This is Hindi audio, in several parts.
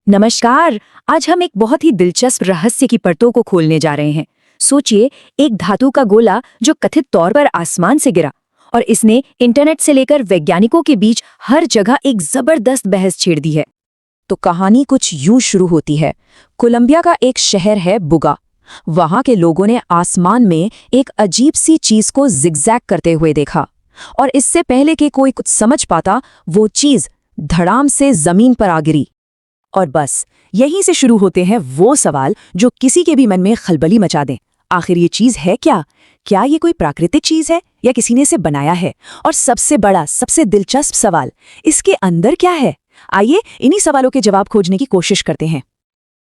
नमस्कार। आज हम एक बहुत ही दिलचस्प रहस्य की परतों को खोलने जा रहे हैं। सोचिए, एक धातु का गोला जो कथित तौर पर आसमान से गिरा और इसने इंटरनेट से लेकर वैज्ञानिकों के बीच हर जगह एक जबरदस्त बहस छेड़ दी है। तो कहानी कुछ यूं शुरू होती है। कोलंबिया का एक शहर है बुगा। वहां के लोगों ने आसमान में एक अजीब सी चीज को जिगजैग करते हुए देखा, और इससे पहले कि कोई कुछ समझ पाता, वो चीज धड़ाम से जमीन पर आ गिरी। और बस यहीं से शुरू होते हैं वो सवाल जो किसी के भी मन में खलबली मचा दें। आखिर ये चीज है क्या? क्या ये कोई प्राकृतिक चीज है या किसी ने इसे बनाया है? और सबसे बड़ा, सबसे दिलचस्प सवाल, इसके अंदर क्या है? आइए इन्हीं सवालों के जवाब खोजने की कोशिश करते हैं।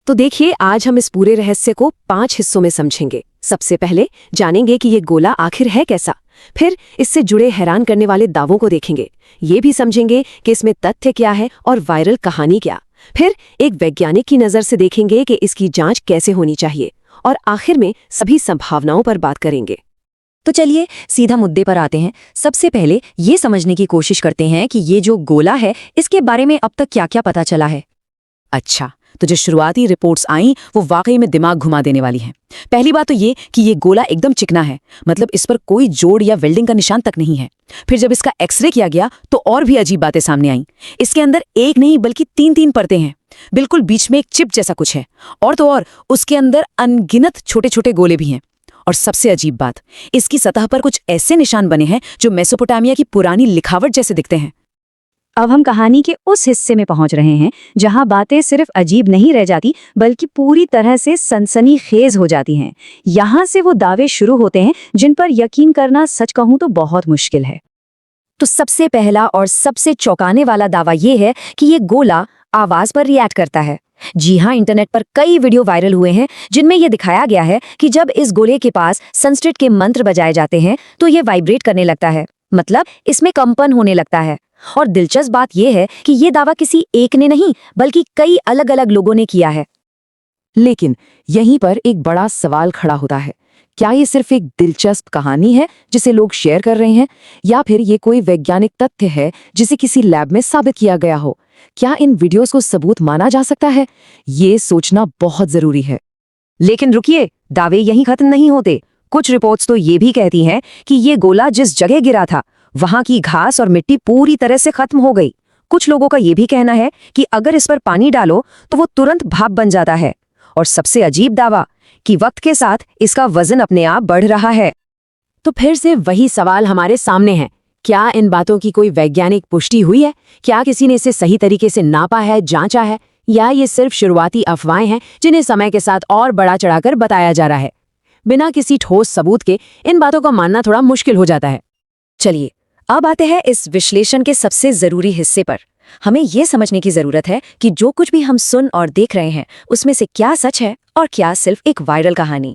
तो देखिए, आज हम इस पूरे रहस्य को 5 हिस्सों में समझेंगे। सबसे पहले जानेंगे कि ये गोला आखिर है कैसा। फिर इससे जुड़े हैरान करने वाले दावों को देखेंगे। ये भी समझेंगे कि इसमें तथ्य क्या है और वायरल कहानी क्या। फिर एक वैज्ञानिक की नज़र से देखेंगे कि इसकी जांच कैसे होनी चाहिए। और आखिर में सभी संभावनाओं पर बात करेंगे। तो चलिए सीधा मुद्दे पर आते हैं। सबसे पहले ये समझने की कोशिश करते हैं कि ये जो गोला है, इसके बारे में अब तक क्या क्या पता चला है। अच्छा, तो जो शुरुआती रिपोर्ट्स आईं वो वाकई में दिमाग घुमा देने वाली हैं। पहली बात तो ये कि ये गोला एकदम चिकना है, मतलब इस पर कोई जोड़ या वेल्डिंग का निशान तक नहीं है। फिर जब इसका एक्सरे किया गया तो और भी अजीब बातें सामने आईं। इसके अंदर एक नहीं बल्कि 3-3 परतें हैं। बिल्कुल बीच में एक चिप जैसा कुछ है, और तो और उसके अंदर अनगिनत छोटे छोटे गोले भी हैं। और सबसे अजीब बात, इसकी सतह पर कुछ ऐसे निशान बने हैं जो मेसोपोटामिया की पुरानी लिखावट जैसे दिखते हैं। अब हम कहानी के उस हिस्से में पहुंच रहे हैं जहां बातें सिर्फ अजीब नहीं रह जाती बल्कि पूरी तरह से सनसनीखेज हो जाती हैं। यहां से वो दावे शुरू होते हैं जिन पर यकीन करना, सच कहूं तो, बहुत मुश्किल है। तो सबसे पहला और सबसे चौंकाने वाला दावा ये है कि ये गोला आवाज पर रिएक्ट करता है। जी हाँ, इंटरनेट पर कई वीडियो वायरल हुए हैं जिनमें यह दिखाया गया है कि जब इस गोले के पास संस्कृत के मंत्र बजाए जाते हैं तो ये वाइब्रेट करने लगता है, मतलब इसमें कंपन होने लगता है। और दिलचस्प बात यह है कि ये दावा किसी एक ने नहीं बल्कि कई अलग अलग लोगों ने किया है। लेकिन यहीं पर एक बड़ा सवाल खड़ा होता है। क्या ये सिर्फ एक दिलचस्प कहानी है जिसे लोग शेयर कर रहे हैं, या फिर ये कोई वैज्ञानिक तथ्य है जिसे किसी लैब में साबित किया गया हो? क्या इन वीडियोस को सबूत माना जा सकता है? ये सोचना बहुत जरूरी है। लेकिन रुकिए, दावे यहीं खत्म नहीं होते। कुछ रिपोर्ट्स तो ये भी कहती हैं कि ये गोला जिस जगह गिरा था वहां की घास और मिट्टी पूरी तरह से खत्म हो गई। कुछ लोगों का ये भी कहना है कि अगर इस पर पानी डालो तो वो तुरंत भाप बन जाता है। और सबसे अजीब दावा कि वक्त के साथ इसका वजन अपने आप बढ़ रहा है। तो फिर से वही सवाल हमारे सामने है। क्या इन बातों की कोई वैज्ञानिक पुष्टि हुई है? क्या किसी ने इसे सही तरीके से नापा है, जांचा है, या ये सिर्फ शुरुआती अफवाहें हैं जिन्हें समय के साथ और बढ़ा चढ़ाकर बताया जा रहा है? बिना किसी ठोस सबूत के इन बातों को मानना थोड़ा मुश्किल हो जाता है। चलिए अब आते हैं इस विश्लेषण के सबसे जरूरी हिस्से पर। हमें यह समझने की जरूरत है कि जो कुछ भी हम सुन और देख रहे हैं उसमें से क्या सच है और क्या सिर्फ एक वायरल कहानी।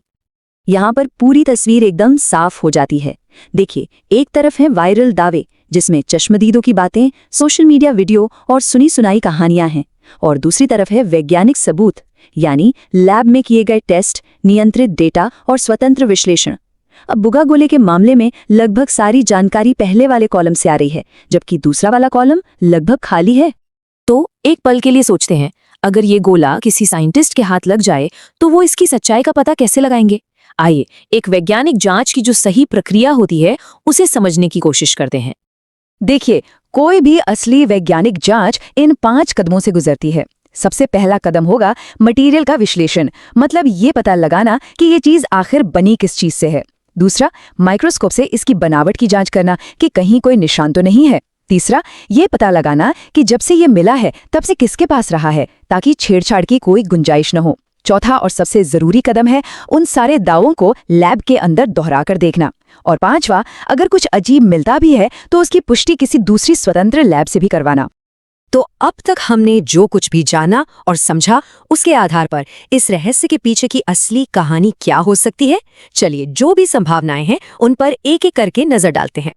यहाँ पर पूरी तस्वीर एकदम साफ हो जाती है। देखिए, एक तरफ है वायरल दावे जिसमें चश्मदीदों की बातें, सोशल मीडिया वीडियो और सुनी सुनाई कहानियां हैं, और दूसरी तरफ है वैज्ञानिक सबूत, यानी लैब में किए गए टेस्ट, नियंत्रित डेटा और स्वतंत्र विश्लेषण। अब बुगा गोले के मामले में लगभग सारी जानकारी पहले वाले कॉलम से आ रही है, जबकि दूसरा वाला कॉलम लगभग खाली है। तो एक पल के लिए सोचते हैं, अगर ये गोला किसी साइंटिस्ट के हाथ लग जाए तो वो इसकी सच्चाई का पता कैसे लगाएंगे? आइए एक वैज्ञानिक जांच की जो सही प्रक्रिया होती है उसे समझने की कोशिश करते हैं। देखिए, कोई भी असली वैज्ञानिक जांच इन 5 कदमों से गुजरती है। सबसे पहला कदम होगा मटेरियल का विश्लेषण, मतलब ये पता लगाना कि ये चीज आखिर बनी किस चीज से है। दूसरा, माइक्रोस्कोप से इसकी बनावट की जांच करना कि कहीं कोई निशान तो नहीं है। तीसरा, ये पता लगाना कि जब से ये मिला है तब से किसके पास रहा है, ताकि छेड़छाड़ की कोई गुंजाइश न हो। चौथा और सबसे जरूरी कदम है उन सारे दावों को लैब के अंदर दोहरा कर देखना। और पांचवा, अगर कुछ अजीब मिलता भी है तो उसकी पुष्टि किसी दूसरी स्वतंत्र लैब से भी करवाना। तो अब तक हमने जो कुछ भी जाना और समझा, उसके आधार पर इस रहस्य के पीछे की असली कहानी क्या हो सकती है? चलिए जो भी संभावनाएं हैं उन पर एक एक करके नजर डालते हैं।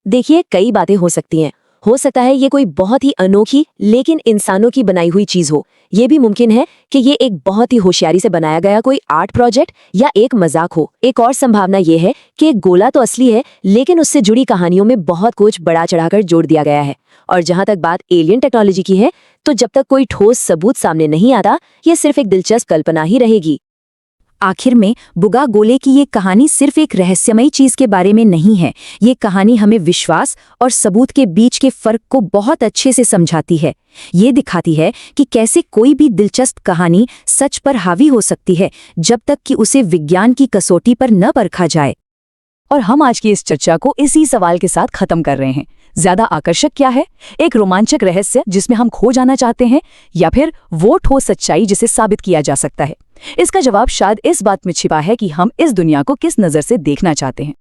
देखिए, कई बातें हो सकती हैं। हो सकता है ये कोई बहुत ही अनोखी लेकिन इंसानों की बनाई हुई चीज हो। ये भी मुमकिन है कि ये एक बहुत ही होशियारी से बनाया गया कोई आर्ट प्रोजेक्ट या एक मजाक हो। एक और संभावना ये है कि एक गोला तो असली है, लेकिन उससे जुड़ी कहानियों में बहुत कुछ बढ़ा चढ़ाकर जोड़ दिया गया है। और जहां तक बात एलियन टेक्नोलॉजी की है, तो जब तक कोई ठोस सबूत सामने नहीं आता, ये सिर्फ एक दिलचस्प कल्पना ही रहेगी। आखिर में बुगा गोले की ये कहानी सिर्फ एक रहस्यमयी चीज के बारे में नहीं है। ये कहानी हमें विश्वास और सबूत के बीच के फर्क को बहुत अच्छे से समझाती है। ये दिखाती है कि कैसे कोई भी दिलचस्प कहानी सच पर हावी हो सकती है, जब तक कि उसे विज्ञान की कसौटी पर न परखा जाए। और हम आज की इस चर्चा को इसी सवाल के साथ खत्म कर रहे हैं। ज्यादा आकर्षक क्या है, एक रोमांचक रहस्य जिसमें हम खो जाना चाहते हैं, या फिर वो ठोस सच्चाई जिसे साबित किया जा सकता है? इसका जवाब शायद इस बात में छिपा है कि हम इस दुनिया को किस नजर से देखना चाहते हैं।